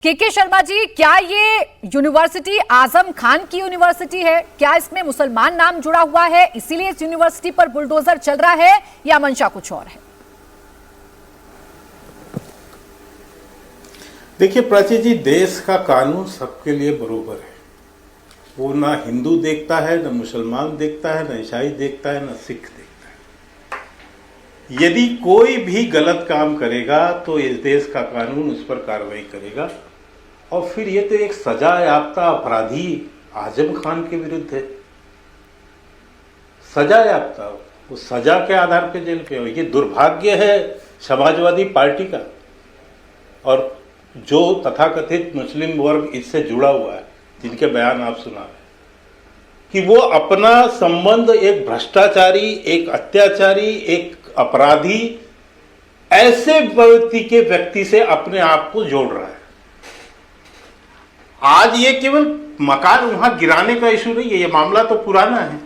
के शर्मा जी, क्या ये यूनिवर्सिटी आजम खान की यूनिवर्सिटी है? क्या इसमें मुसलमान नाम जुड़ा हुआ है, इसीलिए इस यूनिवर्सिटी पर बुलडोजर चल रहा है, या मंशा कुछ और है? देखिए प्राची जी, देश का कानून सबके लिए बराबर है। वो ना हिंदू देखता है, ना मुसलमान देखता है, ना ईसाई देखता है, ना सिख देखता है। यदि कोई भी गलत काम करेगा तो इस देश का कानून उस पर कार्रवाई करेगा। और फिर ये तो एक सजा याफ्ता अपराधी आजम खान के विरुद्ध है। सजा याफ्ता, वो सजा के आधार पे जेल पे हो। ये दुर्भाग्य है समाजवादी पार्टी का और जो तथाकथित मुस्लिम वर्ग इससे जुड़ा हुआ है, जिनके बयान आप सुना रहे कि वो अपना संबंध एक भ्रष्टाचारी, एक अत्याचारी, एक अपराधी ऐसे व्यक्ति से अपने आप को जोड़ रहा है। आज ये केवल मकान वहां गिराने का इशू नहीं है, ये मामला तो पुराना है।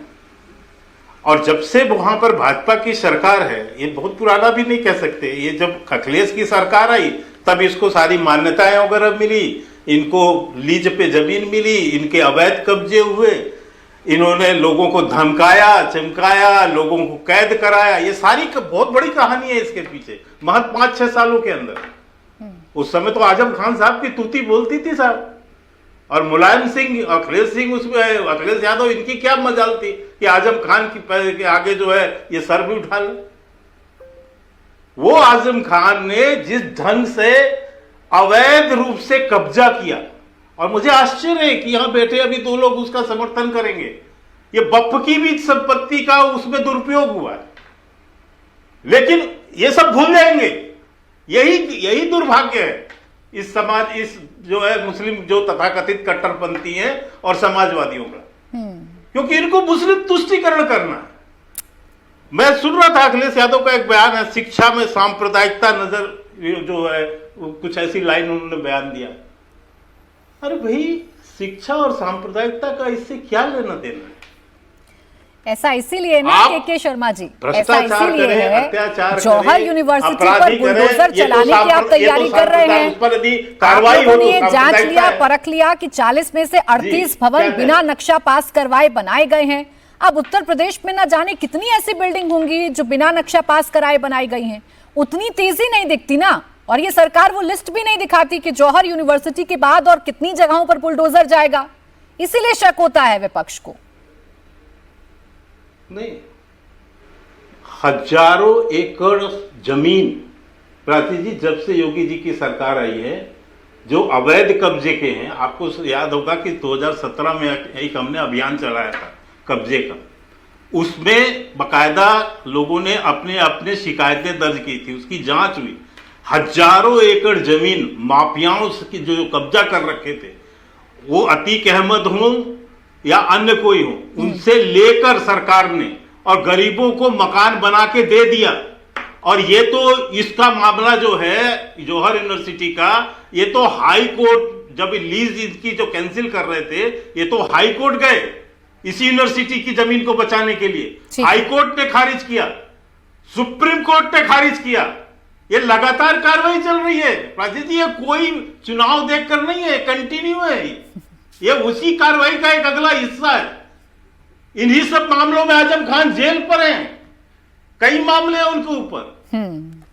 और जब से वहां पर भाजपा की सरकार है, ये बहुत पुराना भी नहीं कह सकते, ये जब अखिलेश की सरकार आई तब इसको सारी मान्यताएं वगैरह मिली, इनको लीज पे जमीन मिली, इनके अवैध कब्जे हुए, इन्होंने लोगों को धमकाया, चमकाया, लोगों को कैद कराया। ये सारी बहुत बड़ी कहानी है इसके पीछे, महज 5-6 सालों के अंदर। उस समय तो आजम खान साहब की तूती बोलती थी साहब, और मुलायम सिंह, अखिलेश सिंह, उसमें अखिलेश यादव, इनकी क्या मजाल थी कि आजम खान के आगे जो है ये सर भी उठा ले। वो आजम खान ने जिस ढंग से अवैध रूप से कब्जा किया, और मुझे आश्चर्य है कि यहां बैठे अभी 2 लोग उसका समर्थन करेंगे। ये बप्प की भी संपत्ति का उसमें दुरुपयोग हुआ है, लेकिन ये सब भूल जाएंगे। यही दुर्भाग्य है इस समाज, इस जो है मुस्लिम जो तथाकथित कट्टरपंथी हैं और समाजवादियों का, क्योंकि इनको मुस्लिम तुष्टीकरण करना है। मैं सुन रहा था अखिलेश यादव का एक बयान है, शिक्षा में सांप्रदायिकता नजर जो है, कुछ ऐसी लाइन उन्होंने बयान दिया। अरे भाई, शिक्षा और सांप्रदायिकता का इससे क्या लेना देना है? ऐसा इसीलिए ना के शर्मा जी, ऐसा इसीलिए है जौहर यूनिवर्सिटी पर बुलडोजर चलाने की आप तैयारी कर रहे हैं। आप लोगों ने जांच लिया, परख लिया कि 40 में से 38 भवन बिना नक्शा पास करवाए बनाए गए हैं। अब उत्तर प्रदेश में ना जाने कितनी ऐसी बिल्डिंग होंगी जो बिना नक्शा पास कराए बनाई गई हैं। उतनी तेजी नहीं दिखती ना, और ये सरकार वो लिस्ट भी नहीं दिखाती कि जौहर यूनिवर्सिटी के बाद और कितनी जगहों पर बुलडोजर जाएगा। इसीलिए शक होता है विपक्ष को। नहीं, हजारों एकड़ जमीन प्राची जी, जब से योगी जी की सरकार आई है, जो अवैध कब्जे के हैं, आपको याद होगा कि 2017 में एक हमने अभियान चलाया था कब्जे का। उसमें बकायदा लोगों ने अपने अपने शिकायतें दर्ज की थी, उसकी जांच हुई। हजारों एकड़ जमीन माफियाओं की जो कब्जा कर रखे थे, वो अतीक अहमद हों या अन्य कोई हो, उनसे लेकर सरकार ने और गरीबों को मकान बना के दे दिया। और ये तो इसका मामला जो है जौहर यूनिवर्सिटी का, ये तो हाई कोर्ट, जब लीज इसकी जो कैंसिल कर रहे थे, ये तो हाई कोर्ट गए इसी यूनिवर्सिटी की जमीन को बचाने के लिए। हाई कोर्ट ने खारिज किया, सुप्रीम कोर्ट ने खारिज किया। ये लगातार कार्रवाई चल रही है प्राची जी, ये कोई चुनाव देखकर नहीं है, कंटिन्यू है। ये उसी कार्रवाई का एक अगला हिस्सा है। इन्हीं सब मामलों में आजम खान जेल पर हैं, कई मामले हैं उनके ऊपर।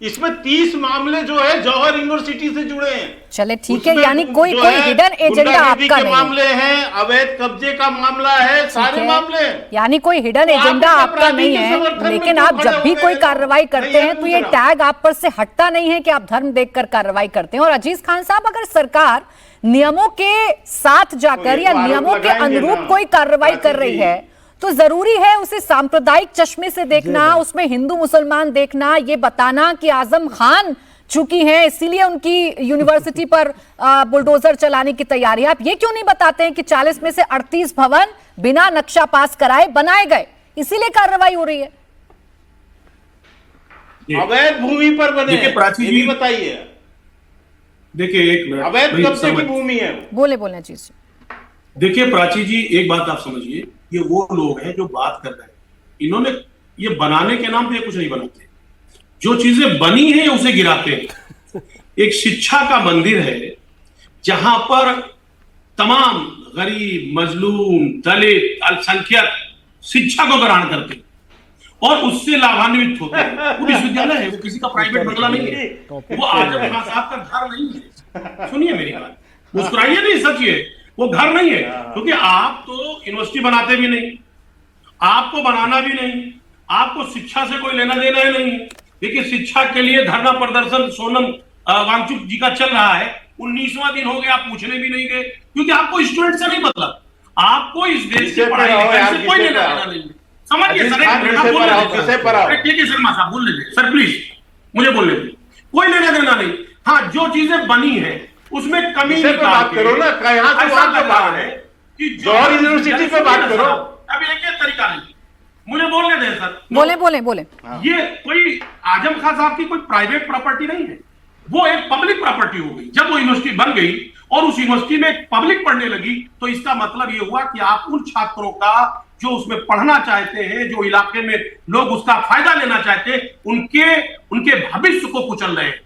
इसमें 30 मामले जो है जौहर यूनिवर्सिटी से जुड़े हैं। चले ठीक है, यानी कोई हिडन एजेंडा आपका नहीं है। मामले हैं, अवैध कब्जे का मामला है, सारे मामले हैं। यानी कोई हिडन एजेंडा आपका नहीं है, लेकिन आप जब भी कोई कार्रवाई करते हैं तो ये टैग आप पर से हटता नहीं है कि आप धर्म देखकर कार्रवाई करते हैं। और अजीज खान साहब, अगर सरकार नियमों के साथ जाकर या नियमों के अनुरूप कोई कार्रवाई कर रही है, तो जरूरी है उसे सांप्रदायिक चश्मे से देखना, उसमें हिंदू मुसलमान देखना, ये बताना कि आजम खान चुकी हैं इसीलिए उनकी यूनिवर्सिटी पर बुलडोजर चलाने की तैयारी है। आप ये क्यों नहीं बताते हैं कि 40 में से 38 भवन बिना नक्शा पास कराए बनाए गए, इसीलिए कार्रवाई हो रही है? अवैध भूमि पर बने, ये भी बताइए। देखिए, एक मिनट, अवैध कब्जे की भूमि है। बोले जी। देखिए प्राची जी, एक बात आप समझिए, ये वो लोग हैं जो बात कर रहे हैं। इन्होंने ये बनाने के नाम पे कुछ नहीं बनाते, जो चीजें बनी हैं उसे गिराते हैं। एक शिक्षा का मंदिर है, जहां पर तमाम गरीब, मजलूम, दलित, अल्पसंख्यक शिक्षा को ग्रहण करते हैं और उससे लाभान्वित होते हैं। वो विश्वविद्यालय है, वो किसी का प्राइवेट बंगला नहीं है, वो आजम खान साहब का घर नहीं है। सुनिए मेरी बात, मुस्कुराइए नहीं, सच है, वो घर नहीं है। क्योंकि आप तो यूनिवर्सिटी बनाते भी नहीं, आपको बनाना भी नहीं, आपको शिक्षा से कोई लेना देना ही नहीं। देखिए, शिक्षा के लिए धरना प्रदर्शन सोनम वांगचुक जी का चल रहा है, 19वां दिन हो गया, आप पूछने भी नहीं गए, क्योंकि आपको स्टूडेंट से नहीं मतलब, आपको इस देश की पढ़ाई लिखाई से कोई लेना देना नहीं है। समझिए सर, ठीक है सर, मासा बोल लीजिए सर, प्लीज मुझे बोलने दीजिए, कोई लेना देना नहीं। हाँ, जो चीजें बनी है उसमें कमी बात करो ना, ऐसा लग रहा है कि जौहर यूनिवर्सिटी पे बात करो। अभी एक तरीका नहीं, मुझे बोलने दें सर। बोले। ये कोई आजम खान साहब की कोई प्राइवेट प्रॉपर्टी नहीं है, वो एक पब्लिक प्रॉपर्टी हो गई। जब वो यूनिवर्सिटी बन गई और उस यूनिवर्सिटी में पब्लिक पढ़ने लगी, तो इसका मतलब ये हुआ कि आप उन छात्रों का जो उसमें पढ़ना चाहते हैं, जो इलाके में लोग उसका फायदा लेना चाहते हैं, उनके भविष्य को कुचल रहे हैं।